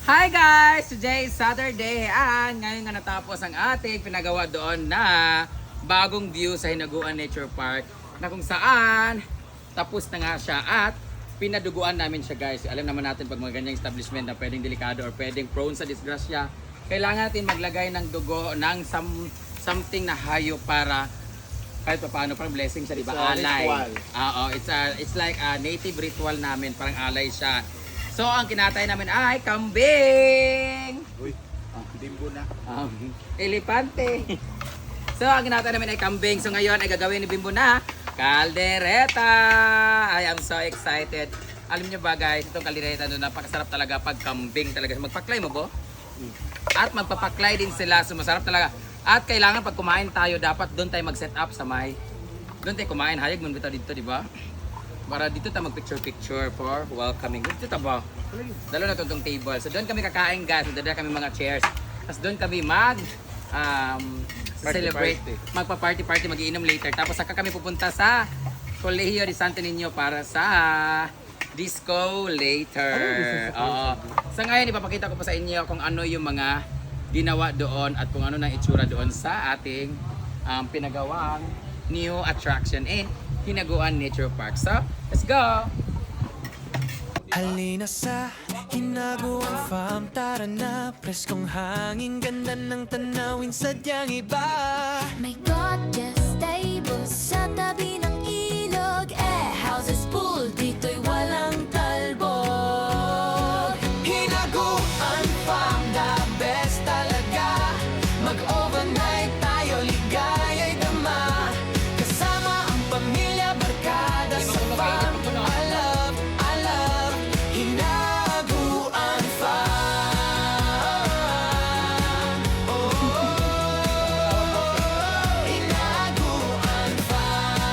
Hi guys! Today is Saturday and ngayon nga natapos ang ating pinagawa doon na bagong view sa Hinaguan Nature Park na kung saan tapos na nga siya at pinaduguan namin siya guys. Alam naman natin pag mga ganyang establishment na pwedeng delikado or pwedeng prone sa disgrasya, kailangan natin maglagay ng dugo ng something na hayop para kahit pa paano parang blessing siya, di ba? Alay. Oo, it's like a native ritual namin, parang alay siya. So, ang kinatay namin ay kambing! Uy, bimbo na. Elepante! So, ang kinatay namin ay kambing. So, ngayon ay gagawin ni Bimbo na kaldereta! I am so excited. Alam niyo ba guys, itong kaldereta doon, napakasarap talaga pag kambing talaga. Magpaklay mo ba? At magpapaklay din sila. So, masarap talaga. At kailangan pag kumain tayo, dapat doon tayo mag-set up sa may. Doon tayo kumain. Hayag mo bitaw dito, di ba? Para dito tayo mag-picture-picture for welcoming. Dito tayo ba? Dalo na itong table. So doon kami kakain guys. Doon kami mga chairs. Tapos doon kami celebrate. Magpa-party-party, mag-iinom later. Tapos saka kami pupunta sa Colegio de Santo Niño para sa disco later. Oo. So ngayon ipapakita ko pa sa inyo kung ano yung mga ginawa doon at kung ano nang itsura doon sa ating pinagawang new attraction in Hinaguan Nature Park. So, let's go! Halina sa Hinaguan Farm, tara na. Preskong hangin, ganda ng tanawin, sadyang iba. May gorgeous stable sa tabi ng ilog. Houses full, dito'y walang talbog. Hinaguan Farm, the best talaga. Mag-overnight tayo, ligaya'y dama. Kasama ang pamilya, barkada sa farm. I love Hinaguan Farm. Hinaguan Farm.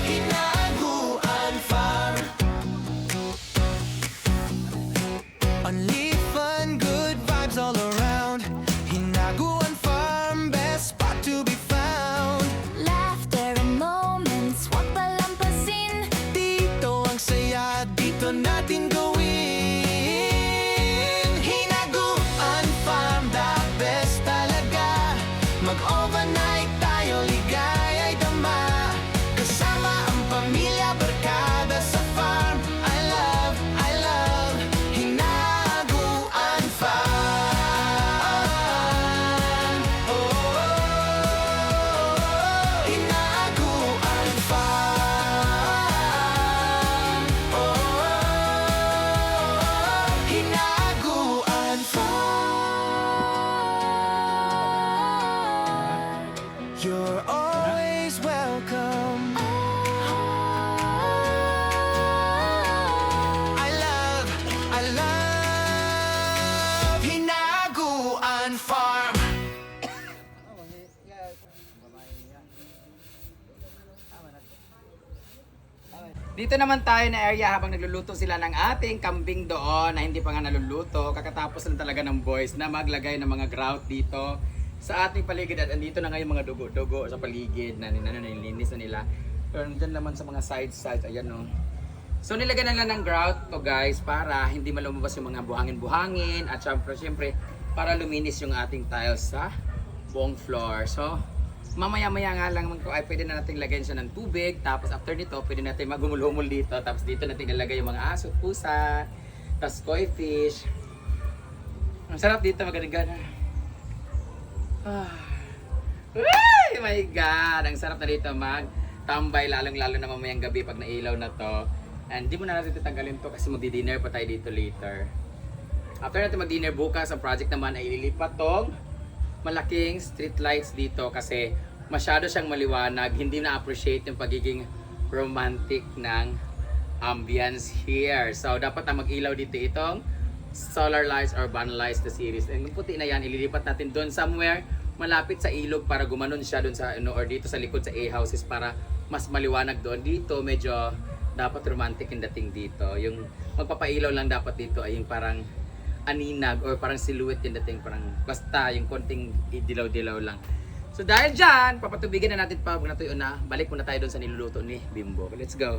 Hinaguan Farm. Only fun, good vibes all around. Hinaguan Farm, best spot to be found. Laughter and moments, wag palampasin. Dito ang saya, dito natin gawin. Hinaguan Farm, the best talaga. Mag-overnight tayo, ligaya'y dama. Kasama ang pamilya, barkada sa farm. I love Hinaguan Farm. Hinaguan Farm. Hinaguan Farm. You're always welcome. I love Hinaguan Farm. Dito naman tayo na area habang nagluluto sila ng ating kambing doon na hindi pa nga naluluto. Kakatapos lang talaga ng boys na maglagay ng mga grout dito sa ating paligid. At andito na nga yung mga dugo-dugo sa paligid na nilinis na nila. Pero nandyan naman sa mga sides, ayan o. So nilagyan na lang ng grout to guys para hindi malumabas yung mga buhangin-buhangin. At syempre para luminis yung ating tiles sa buong floor. So mamaya-maya nga lang ay pwede na natin lagyan siya ng tubig. Tapos after nito, pwede natin magumul-humul dito. Tapos dito natin ilagay yung mga aso, pusa, tapos koi fish. Ang sarap dito, maganda-gana. Oh my God! Ang sarap na dito magtambay, lalong-lalo na mamayang gabi pag nailaw na to. And di mo na natin tatanggalin to kasi magdi-dinner pa tayo dito later. After natin mag-dinner bukas, ang project naman ay ililipat tong malaking street lights dito kasi masyado siyang maliwanag, hindi na-appreciate yung pagiging romantic ng ambience here. So dapat na mag-ilaw dito itong solar lights or van lights the series. And yung puti na yan, ililipat natin doon somewhere malapit sa ilog para gumanon siya doon sa or dito sa likod sa A-houses para mas maliwanag doon. Dito medyo dapat romantic yung dating dito. Yung magpapailaw lang dapat dito ay yung parang aninag or parang silhouette yung dating, parang basta yung konting dilaw-dilaw lang. So dahil dyan, papatubigan na natin pa, natuyo na, balik muna tayo doon sa niluluto ni Bimbo. Let's go!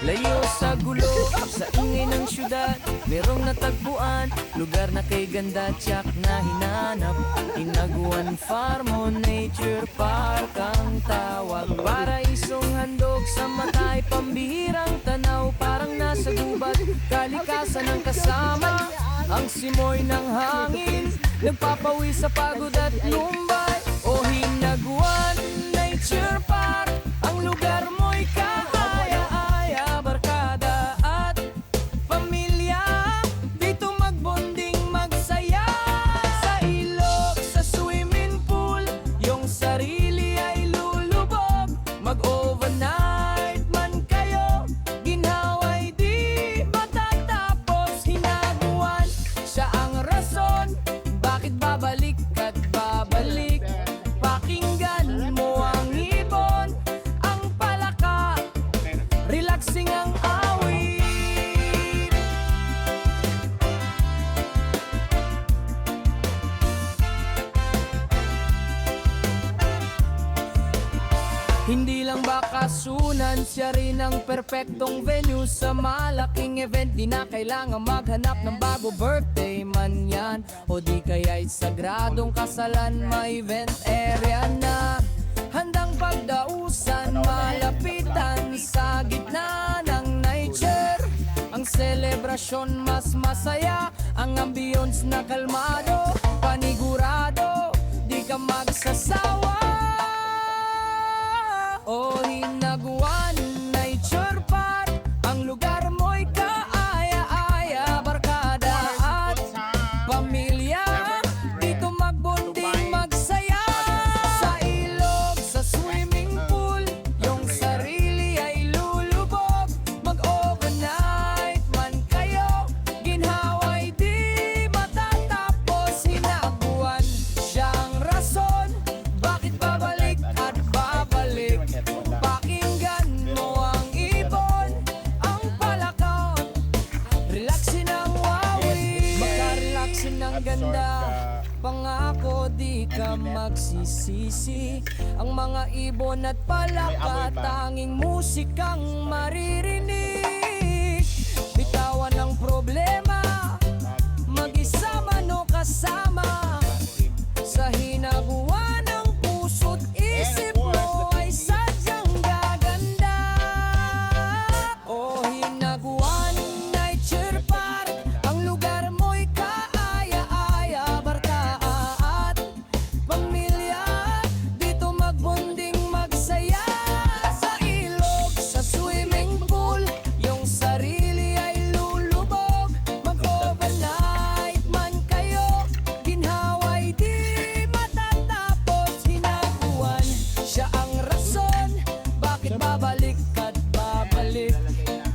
Layo sa gulo, sa ingay ng syudad, merong natagpuan, lugar na kay ganda tiyak na hinanap. Hinaguan Farm o Nature Park ang tawag. Para isong handog sa matay, pambihirang tanaw, parang nasa gubat. Kalikasan ang kasama, ang simoy ng hangin, nagpapawi sa pagod at lumbay. O Hinaguan Nature Park, ang lugar mo'y kaaya-aya, barkada at pamilya, dito magbonding magsaya. Sa ilog, sa swimming pool, yung sarili ay lulubog. Mag-overnight man kayo, ginhaway di matatapos. Hinaguan, siya ang rason, bakit babalik at babalik. Pakinggan mo ang ibon, ang palaka, relaxing ang awit. Hindi lang bakasunan, siya rin ang perpektong venue sa malaking event. Di na kailangan maghanap ng bago, birthday man yan o di kaya'y sagradong kasalan. May event area na handang pagdausan, malapitan sa gitna ng nature. Ang selebrasyon mas masaya, ang ambience na kalmado, panigurado, di ka magsasawa. O Hinaguan Nature Park, ang lugar mo'y kaaya-aya, barkada at pamilya, dito magbonding magsaya. Sa ilog, sa swimming pool, yung sarili ay lulubog. Mag-overnight man kayo, ginhaway di matatapos. Hinaguan, siyang rason, bakit babalik at babalik. Pakinggan mo ang ibon, ang palakot, relaxin ang wawi. Makarelaxin ang ganda, pangako di ka magsisisi. Ang mga ibon at palaka, tanging musikang maririnig. Bitawan ang problema, mag-isa man o kasama. Sa hinaguan ng puso't isip mo ay sadyang gaganda. O Hinaguan Nature Park, ang lugar mo'y kaaya-aya, barka at pamilya, dito magbonding magsaya. Sa ilog, sa swimming pool, yung sarili ay lulubog. Mag-overnight man kayo, ginhaway di matatapos. Hinaguan, siya ang rason, bakit babalik at babalik.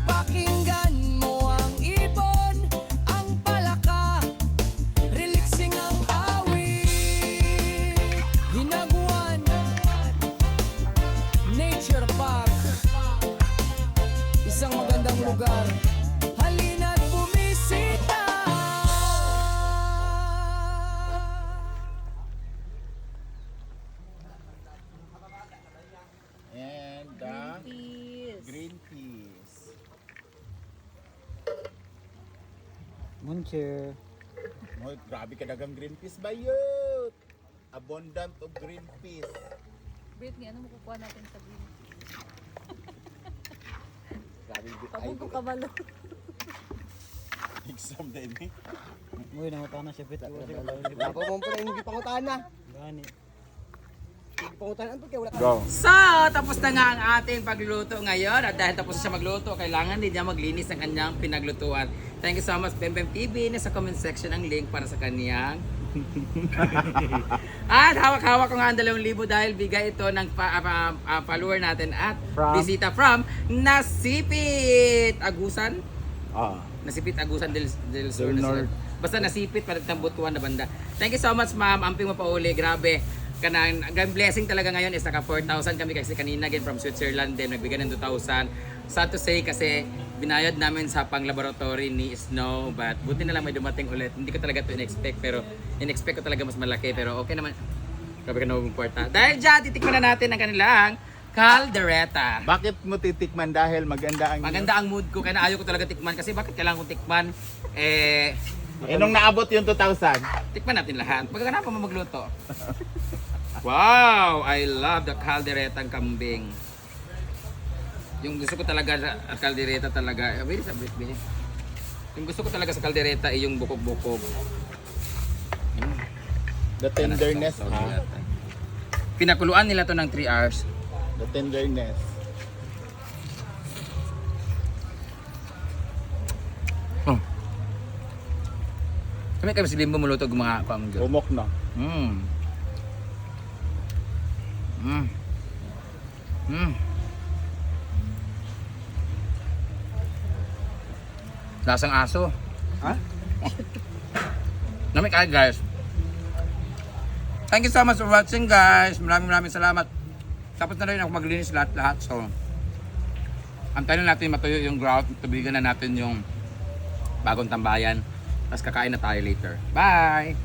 Pakinggan mo ang ibon, ang palaka, relaxing ang awit. Hinaguan Nature Park, isang magandang lugar, halina't bumisita. And the green peas. Muncher. Moy, grabe ka dagang green peas ba yun? Abundant of green peas. Brit, ano makukuha natin sa green? Grabe bit ay Pagod ko kabalo. exam din eh. Uy, nangutana siya bit. Ako mo pa rin hindi pangutana. Gani. Pangutanan to kaya wala ka. Go. So, tapos na nga ang ating pagluluto ngayon. At dahil tapos na siya magluto, kailangan din niya maglinis ng kanyang pinaglutuan. Thank you so much, Bembem TV. Nasa comment section ang link para sa kanyang. At hawak-hawak ko nga ang 2,000 dahil bigay ito ng follower natin at bisita from Nasipit Agusan. Nasipit Agusan del Sur. Basta Nasipit, Paragtambutuan na banda. Thank you so much, ma'am. Amping mo pa uli. Grabe. Kanang blessing talaga ngayon is naka 4,000 kami kasi kanina again from Switzerland din nagbigay ng 2,000. Sad to say kasi binayad namin sa pang-laboratory ni Snow, but buti na lang may dumating ulit. Hindi ko talaga ito in-expect, pero in-expect ko talaga mas malaki, pero okay naman. Grabe ka na kwarta. Dahil dyan, titikman na natin ang kanilang Caldereta. Bakit mo titikman dahil maganda ang Maganda ang mood ko, kaya ayaw ko talaga tikman. Kasi bakit kailangan kong tikman? nung naabot yung 2,000. Tikman natin lahat. Pagkakanapan mo magluto. Wow! I love the calderetang kambing. Yung gusto ko talaga sa caldereta talaga. Wait a minute. Yung gusto ko talaga sa caldereta ay yung bukog-bukog. The tenderness, ha? Pinakuluan nila to ng 3 hours. The tenderness. Oh. Kami kami si Bimbo mulutog mga pamangyo. Umok na. Lasang aso. Ha? Nami kayo guys. Thank you so much for watching guys. Maraming salamat. Tapos na rin ako maglinis lahat. So, antayin na natin matuyo yung grout. Tubigan na natin yung bagong tambayan. Tapos kakain na tayo later. Bye!